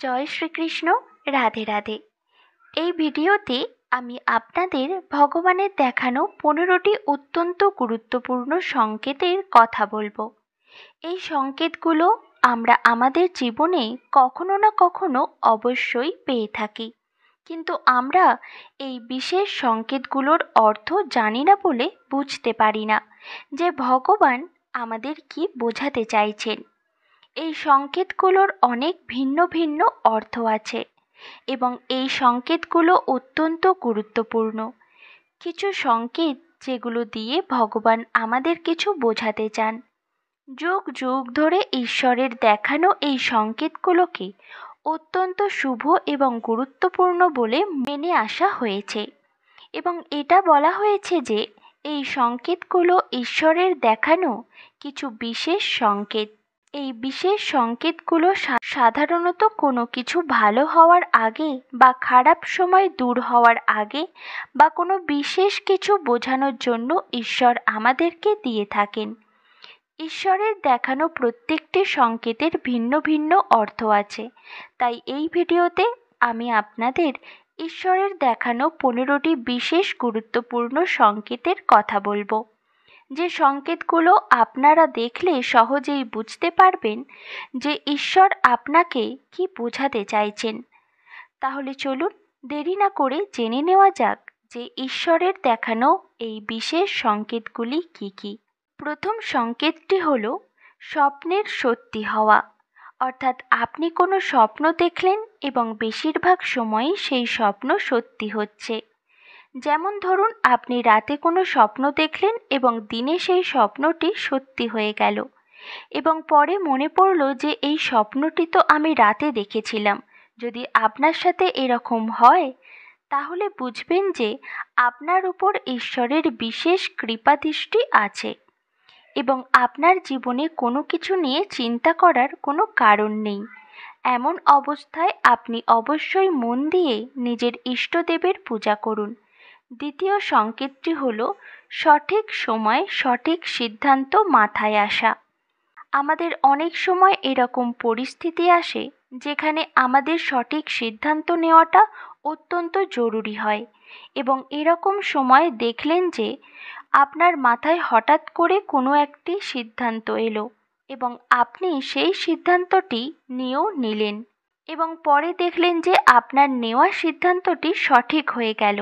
জয় শ্রীকৃষ্ণ। রাধে রাধে। এই ভিডিওতে আমি আপনাদের ভগবানের দেখানো 15টি অত্যন্ত গুরুত্বপূর্ণ সংকেতের কথা বলবো। এই সংকেতগুলো আমরা আমাদের জীবনে কখনো না কখনো অবশ্যই পেয়ে থাকি, কিন্তু আমরা এই বিশেষ সংকেতগুলোর অর্থ জানি না বলে বুঝতে পারি না যে ভগবান আমাদের কি বোঝাতে চাইছেন। এই সংকেতগুলোর অনেক ভিন্ন ভিন্ন অর্থ আছে এবং এই সংকেতগুলো অত্যন্ত গুরুত্বপূর্ণ। কিছু সংকেত যেগুলো দিয়ে ভগবান আমাদের কিছু বোঝাতে চান। যুগ যুগ ধরে ঈশ্বরের দেখানো এই সংকেতগুলোকে অত্যন্ত শুভ এবং গুরুত্বপূর্ণ বলে মেনে আসা হয়েছে এবং এটা বলা হয়েছে যে এই সংকেতগুলো ঈশ্বরের দেখানো কিছু বিশেষ সংকেত। এই বিশেষ সংকেতগুলো সাধারণত কোনো কিছু ভালো হওয়ার আগে বা খারাপ সময় দূর হওয়ার আগে বা কোনো বিশেষ কিছু বোঝানোর জন্য ঈশ্বর আমাদেরকে দিয়ে থাকেন। ঈশ্বরের দেখানো প্রত্যেকটি সংকেতের ভিন্ন ভিন্ন অর্থ আছে, তাই এই ভিডিওতে আমি আপনাদের ঈশ্বরের দেখানো 15টি বিশেষ গুরুত্বপূর্ণ সংকেতের কথা বলবো, যে সংকেতগুলো আপনারা দেখলে সহজেই বুঝতে পারবেন যে ঈশ্বর আপনাকে কি বোঝাতে চাইছেন। তাহলে চলুন দেরি না করে জেনে নেওয়া যাক যে ঈশ্বরের দেখানো এই বিশেষ সংকেতগুলি কি কি। প্রথম সংকেতটি হলো স্বপ্নের সত্যি হওয়া, অর্থাৎ আপনি কোনো স্বপ্ন দেখলেন এবং বেশিরভাগ সময়ই সেই স্বপ্ন সত্যি হচ্ছে। যেমন ধরুন, আপনি রাতে কোনো স্বপ্ন দেখলেন এবং দিনে সেই স্বপ্নটি সত্যি হয়ে গেল এবং পরে মনে পড়ল যে এই স্বপ্নটি তো আমি রাতে দেখেছিলাম। যদি আপনার সাথে এরকম হয় তাহলে বুঝবেন যে আপনার উপর ঈশ্বরের বিশেষ কৃপাদৃষ্টি আছে এবং আপনার জীবনে কোনো কিছু নিয়ে চিন্তা করার কোনো কারণ নেই। এমন অবস্থায় আপনি অবশ্যই মন দিয়ে নিজের ইষ্টদেবের পূজা করুন। দ্বিতীয় সংকেতটি হলো সঠিক সময় সঠিক সিদ্ধান্ত মাথায় আসা। আমাদের অনেক সময় এরকম পরিস্থিতি আসে যেখানে আমাদের সঠিক সিদ্ধান্ত নেওয়াটা অত্যন্ত জরুরি হয় এবং এরকম সময় দেখলেন যে আপনার মাথায় হঠাৎ করে কোনো একটি সিদ্ধান্ত এলো এবং আপনি সেই সিদ্ধান্তটি নিয়েও নিলেন এবং পরে দেখলেন যে আপনার নেওয়া সিদ্ধান্তটি সঠিক হয়ে গেল।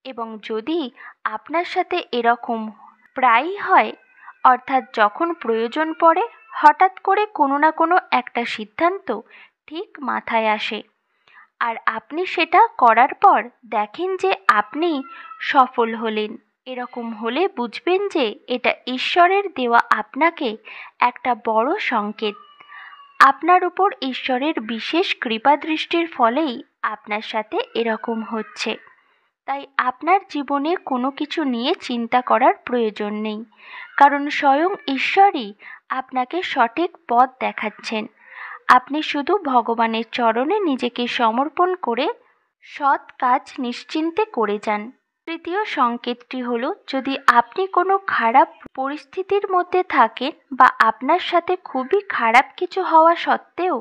এবং যদি আপনার সাথে এরকম প্রায়ই হয়, অর্থাৎ যখন প্রয়োজন পড়ে হঠাৎ করে কোনো না কোনো একটা সিদ্ধান্ত ঠিক মাথায় আসে আর আপনি সেটা করার পর দেখেন যে আপনি সফল হলেন, এরকম হলে বুঝবেন যে এটা ঈশ্বরের দেওয়া আপনাকে একটা বড় সংকেত। আপনার উপর ঈশ্বরের বিশেষ কৃপাদৃষ্টির ফলেই আপনার সাথে এরকম হচ্ছে। তাই আপনার জীবনে কোনো কিছু নিয়ে চিন্তা করার প্রয়োজন নেই, কারণ স্বয়ং ঈশ্বরই আপনাকে সঠিক পথ দেখাচ্ছেন। আপনি শুধু ভগবানের চরণে নিজেকে সমর্পণ করে সৎ কাজ নিশ্চিন্তে করে যান। তৃতীয় সংকেতটি হলো, যদি আপনি কোনো খারাপ পরিস্থিতির মধ্যে থাকেন বা আপনার সাথে খুবই খারাপ কিছু হওয়া সত্ত্বেও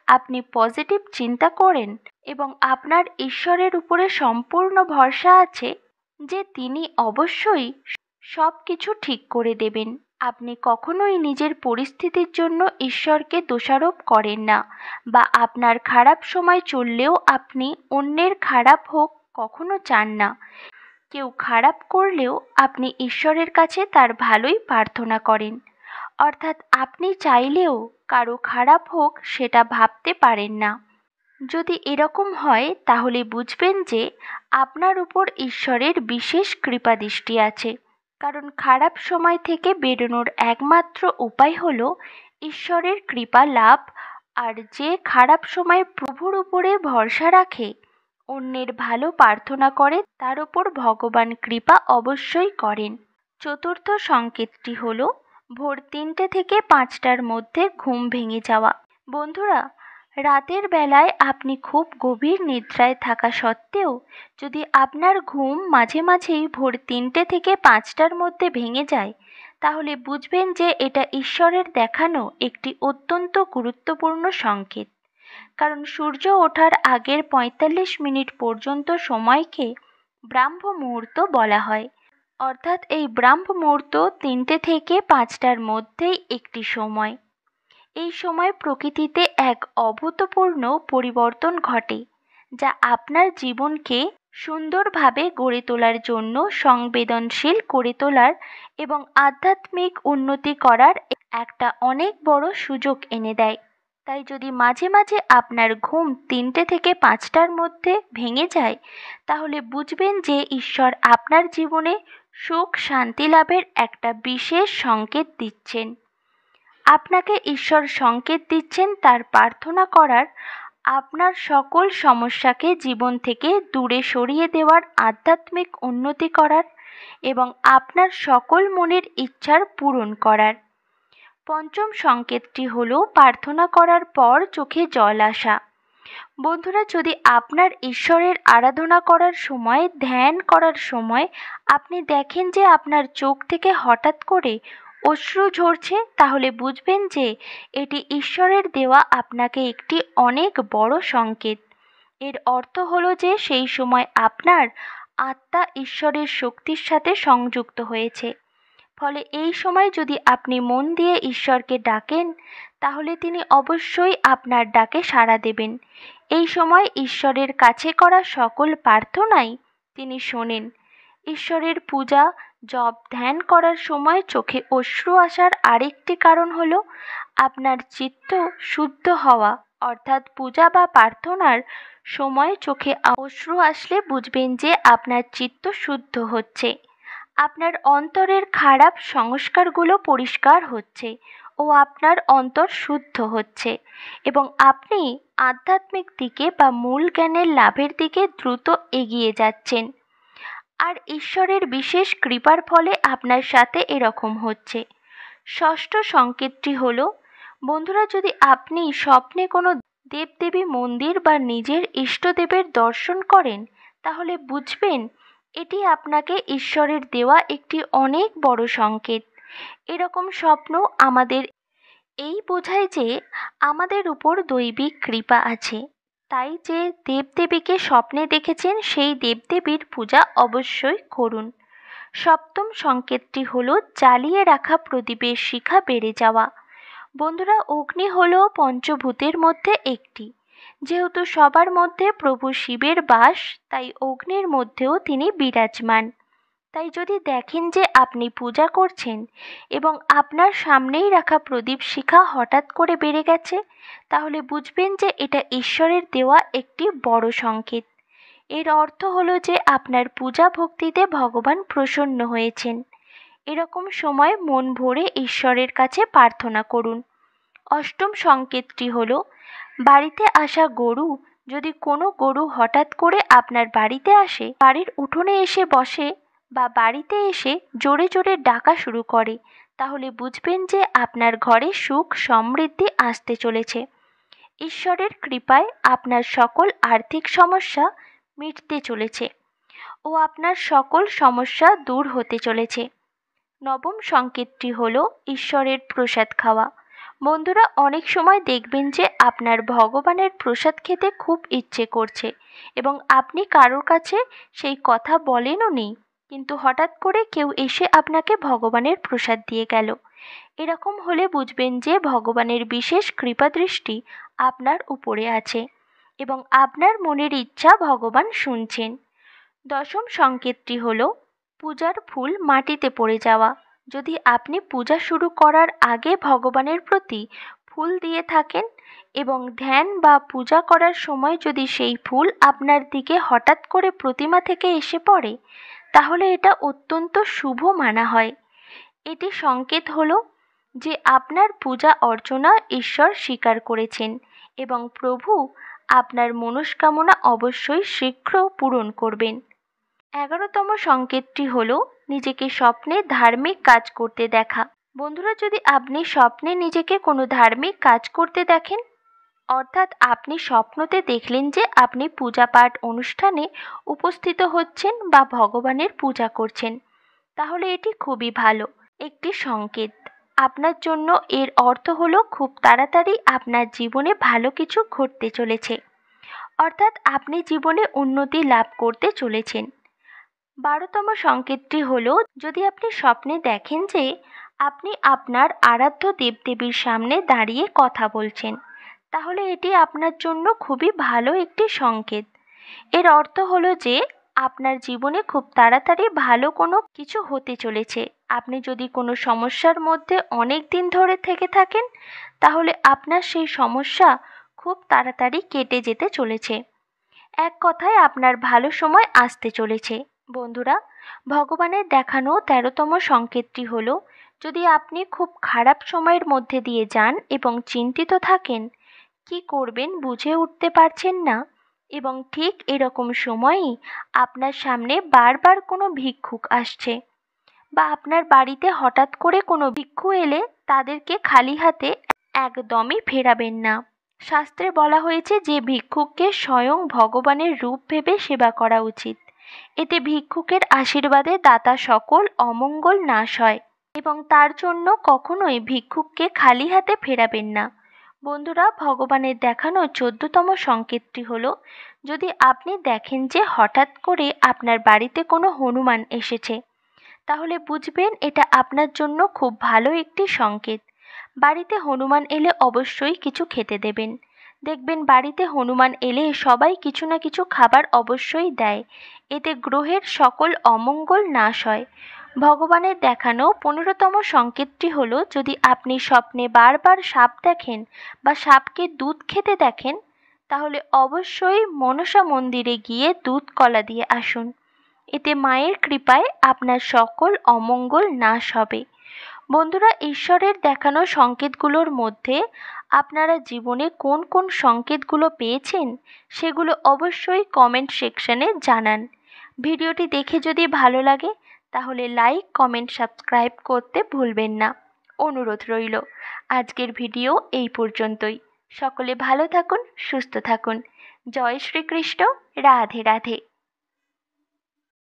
আপনি পজিটিভ চিন্তা করেন এবং আপনার ঈশ্বরের উপরে সম্পূর্ণ ভরসা আছে যে তিনি অবশ্যই সব কিছু ঠিক করে দেবেন, আপনি কখনোই নিজের পরিস্থিতির জন্য ঈশ্বরকে দোষারোপ করেন না বা আপনার খারাপ সময় চললেও আপনি অন্যের খারাপ হোক কখনো চান না। কেউ খারাপ করলেও আপনি ঈশ্বরের কাছে তার ভালোই প্রার্থনা করেন, অর্থাৎ আপনি চাইলেও কারো খারাপ হোক সেটা ভাবতে পারেন না। যদি এরকম হয় তাহলে বুঝবেন যে আপনার উপর ঈশ্বরের বিশেষ কৃপাদৃষ্টি আছে, কারণ খারাপ সময় থেকে বেরোনোর একমাত্র উপায় হলো ঈশ্বরের কৃপা লাভ। আর যে খারাপ সময় প্রভুর উপরে ভরসা রাখে, অন্যের ভালো প্রার্থনা করে, তার উপর ভগবান কৃপা অবশ্যই করেন। চতুর্থ সংকেতটি হলো ভোর 3টে থেকে 5টার মধ্যে ঘুম ভেঙে যাওয়া। বন্ধুরা, রাতের বেলায় আপনি খুব গভীর নিদ্রায় থাকা সত্ত্বেও যদি আপনার ঘুম মাঝে মাঝেই ভোর 3টে থেকে 5টার মধ্যে ভেঙে যায় তাহলে বুঝবেন যে এটা ঈশ্বরের দেখানো একটি অত্যন্ত গুরুত্বপূর্ণ সংকেত। কারণ সূর্য ওঠার আগের ৪৫ মিনিট পর্যন্ত সময়কে ব্রাহ্ম মুহূর্ত বলা হয়। অর্থাৎ এই ব্রাহ্ম মুহূর্ত ৩টে থেকে ৫টার মধ্যেই একটি সময়। এই সময় প্রকৃতিতে এক অভূতপূর্ণ পরিবর্তন ঘটে, যা আপনার জীবনকে সুন্দরভাবে গড়ে তোলার জন্য সংবেদনশীল করে তোলার এবং আধ্যাত্মিক উন্নতি করার একটা অনেক বড় সুযোগ এনে দেয়। তাই যদি মাঝে মাঝে আপনার ঘুম ৩টে থেকে ৫টার মধ্যে ভেঙে যায়, তাহলে বুঝবেন যে ঈশ্বর আপনার জীবনে সুখ শান্তি লাভের একটা বিশেষ সংকেত দিচ্ছেন। আপনাকে ঈশ্বর সংকেত দিচ্ছেন তার প্রার্থনা করার, আপনার সকল সমস্যাকে জীবন থেকে দূরে সরিয়ে দেওয়ার, আধ্যাত্মিক উন্নতি করার এবং আপনার সকল মনের ইচ্ছার পূরণ করার। পঞ্চম সংকেতটি হলো প্রার্থনা করার পর চোখে জল আসা। বন্ধুরা, যদি আপনার ঈশ্বরের আরাধনা করার সময়, ধ্যান করার সময় আপনি দেখেন যে আপনার চোখ থেকে হঠাৎ করে অশ্রু ঝরছে, তাহলে বুঝবেন যে এটি ঈশ্বরের দেওয়া আপনাকে একটি অনেক বড় সংকেত। এর অর্থ হলো যে সেই সময় আপনার আত্মা ঈশ্বরের শক্তির সাথে সংযুক্ত হয়েছে। ফলে এই সময় যদি আপনি মন দিয়ে ঈশ্বরকে ডাকেন, তাহলে তিনি অবশ্যই আপনার ডাকে সাড়া দেবেন। এই সময় ঈশ্বরের কাছে করা সকল প্রার্থনাই তিনি শোনেন। ঈশ্বরের পূজা, জপ, ধ্যান করার সময় চোখে অশ্রু আসার আরেকটি কারণ হলো আপনার চিত্ত শুদ্ধ হওয়া। অর্থাৎ পূজা বা প্রার্থনার সময় চোখে অশ্রু আসলে বুঝবেন যে আপনার চিত্ত শুদ্ধ হচ্ছে, আপনার অন্তরের খারাপ সংস্কারগুলো পরিষ্কার হচ্ছে ও আপনার অন্তর শুদ্ধ হচ্ছে এবং আপনি আধ্যাত্মিক দিকে বা মূল জ্ঞানের লাভের দিকে দ্রুত এগিয়ে যাচ্ছেন। আর ঈশ্বরের বিশেষ কৃপার ফলে আপনার সাথে এরকম হচ্ছে। ষষ্ঠ সংকেতটি হলো, বন্ধুরা, যদি আপনি স্বপ্নে কোনো দেবদেবী মন্দির বা নিজের ইষ্টদেবের দর্শন করেন, তাহলে বুঝবেন এটি আপনাকে ঈশ্বরের দেওয়া একটি অনেক বড় সংকেত। এরকম স্বপ্ন আমাদের এই বোঝায় যে আমাদের উপর দৈবিক কৃপা আছে। তাই যে দেবদেবীকে স্বপ্নে দেখেছেন সেই দেবদেবীর পূজা অবশ্যই করুন। সপ্তম সংকেতটি হলো জ্বালিয়ে রাখা প্রদীপের শিখা বেড়ে যাওয়া। বন্ধুরা, অগ্নি হলো পঞ্চভূতের মধ্যে একটি। যেহেতু সবার মধ্যে প্রভু শিবের বাস, তাই অগ্নির মধ্যেও তিনি বিরাজমান। তাই যদি দেখেন যে আপনি পূজা করছেন এবং আপনার সামনেই রাখা প্রদীপ শিখা হঠাৎ করে বেড়ে গেছে, তাহলে বুঝবেন যে এটা ঈশ্বরের দেওয়া একটি বড় সংকেত। এর অর্থ হলো যে আপনার পূজা ভক্তিতে ভগবান প্রসন্ন হয়েছেন। এরকম সময় মন ভরে ঈশ্বরের কাছে প্রার্থনা করুন। অষ্টম সংকেতটি হলো, বাড়িতে আসা গরু, যদি কোনো গরু হঠাৎ করে আপনার বাড়িতে আসে, বাড়ির উঠোনে এসে বসে বা বাড়িতে এসে জোরে জোরে ডাকা শুরু করে, তাহলে বুঝবেন যে আপনার ঘরে সুখ সমৃদ্ধি আসতে চলেছে। ঈশ্বরের কৃপায় আপনার সকল আর্থিক সমস্যা মিটতে চলেছে ও আপনার সকল সমস্যা দূর হতে চলেছে। নবম সংকেতটি হলো ঈশ্বরের প্রসাদ খাওয়া। বন্ধুরা, অনেক সময় দেখবেন যে আপনার ভগবানের প্রসাদ খেতে খুব ইচ্ছে করছে এবং আপনি কারোর কাছে সেই কথা বলেনও নি, কিন্তু হঠাৎ করে কেউ এসে আপনাকে ভগবানের প্রসাদ দিয়ে গেল। এরকম হলে বুঝবেন যে ভগবানের বিশেষ কৃপাদৃষ্টি আপনার উপরে আছে এবং আপনার মনের ইচ্ছা ভগবান শুনছেন। দশম সংকেতটি হলো পূজার ফুল মাটিতে পড়ে যাওয়া। যদি আপনি পূজা শুরু করার আগে ভগবানের প্রতি ফুল দিয়ে থাকেন এবং ধ্যান বা পূজা করার সময় যদি সেই ফুল আপনার দিকে হঠাৎ করে প্রতিমা থেকে এসে পড়ে, তাহলে এটা অত্যন্ত শুভ মানা হয়। এটি সংকেত হলো যে আপনার পূজা অর্চনা ঈশ্বর স্বীকার করেছেন এবং প্রভু আপনার মনস্কামনা অবশ্যই শীঘ্র পূরণ করবেন। 11তম সংকেতটি হলো নিজেকে স্বপ্নে ধার্মিক কাজ করতে দেখা। বন্ধুরা, যদি আপনি স্বপ্নে নিজেকে কোনো ধার্মিক কাজ করতে দেখেন, অর্থাৎ আপনি স্বপ্নতে দেখলেন যে আপনি পূজা পাঠ অনুষ্ঠানে উপস্থিত হচ্ছেন বা ভগবানের পূজা করছেন, তাহলে এটি খুবই ভালো একটি সংকেত। আপনার জন্য এর অর্থ হলো খুব তাড়াতাড়ি আপনার জীবনে ভালো কিছু ঘটতে চলেছে, অর্থাৎ আপনি জীবনে উন্নতি লাভ করতে চলেছেন। 12তম সংকেতটি হলো, যদি আপনি স্বপ্নে দেখেন যে আপনি আপনার আরাধ্য দেবদেবীর সামনে দাঁড়িয়ে কথা বলছেন, তাহলে এটি আপনার জন্য খুবই ভালো একটি সংকেত। এর অর্থ হলো যে আপনার জীবনে খুব তাড়াতাড়ি ভালো কোনো কিছু হতে চলেছে। আপনি যদি কোনো সমস্যার মধ্যে অনেক দিন ধরে থেকে থাকেন, তাহলে আপনার সেই সমস্যা খুব তাড়াতাড়ি কেটে যেতে চলেছে। এক কথায় আপনার ভালো সময় আসতে চলেছে। বন্ধুরা, ভগবানের দেখানো 13তম সংকেতটি হলো, যদি আপনি খুব খারাপ সময়ের মধ্যে দিয়ে যান এবং চিন্তিত থাকেন, কি করবেন বুঝে উঠতে পারছেন না, এবং ঠিক এরকম সময়ই আপনার সামনে বারবার কোনো ভিক্ষুক আসছে, বা আপনার বাড়িতে হঠাৎ করে কোনো ভিক্ষু এলে তাদেরকে খালি হাতে একদমই ফেরাবেন না। শাস্ত্রে বলা হয়েছে যে ভিক্ষুককে স্বয়ং ভগবানের রূপ ভেবে সেবা করা উচিত। এতে ভিক্ষুকের আশীর্বাদে দাতা সকল অমঙ্গল নাশ হয়, এবং তার জন্য কখনোই ভিক্ষুককে খালি হাতে ফেরাবেন না। বন্ধুরা, ভগবানের দেখানো 14তম সংকেতটি হলো, যদি আপনি দেখেন যে হঠাৎ করে আপনার বাড়িতে কোনো হনুমান এসেছে, তাহলে বুঝবেন এটা আপনার জন্য খুব ভালো একটি সংকেত। বাড়িতে হনুমান এলে অবশ্যই কিছু খেতে দেবেন। দেখবেন বাড়িতে হনুমান এলে সবাই কিছু না কিছু খাবার অবশ্যই দেয়। এতে গ্রহের সকল অমঙ্গল নাশ হয়। ভগবানের দেখানো 15তম সংকেতটি হলো, যদি আপনি স্বপ্নে বারবার সাপ দেখেন বা সাপকে দুধ খেতে দেখেন, তাহলে অবশ্যই মনসা মন্দিরে গিয়ে দুধ কলা দিয়ে আসুন। এতে মায়ের কৃপায় আপনার সকল অমঙ্গল নাশ হবে। বন্ধুরা, ঈশ্বরের দেখানো সংকেতগুলোর মধ্যে আপনারা জীবনে কোন কোন সংকেতগুলো পেয়েছেন, সেগুলো অবশ্যই কমেন্ট সেকশনে জানান। ভিডিওটি দেখে যদি ভালো লাগে, তাহলে লাইক, কমেন্ট, সাবস্ক্রাইব করতে ভুলবেন না। অনুরোধ রইল। আজকের ভিডিও এই পর্যন্তই। সকলে ভালো থাকুন, সুস্থ থাকুন। জয় শ্রীকৃষ্ণ। রাধে রাধে।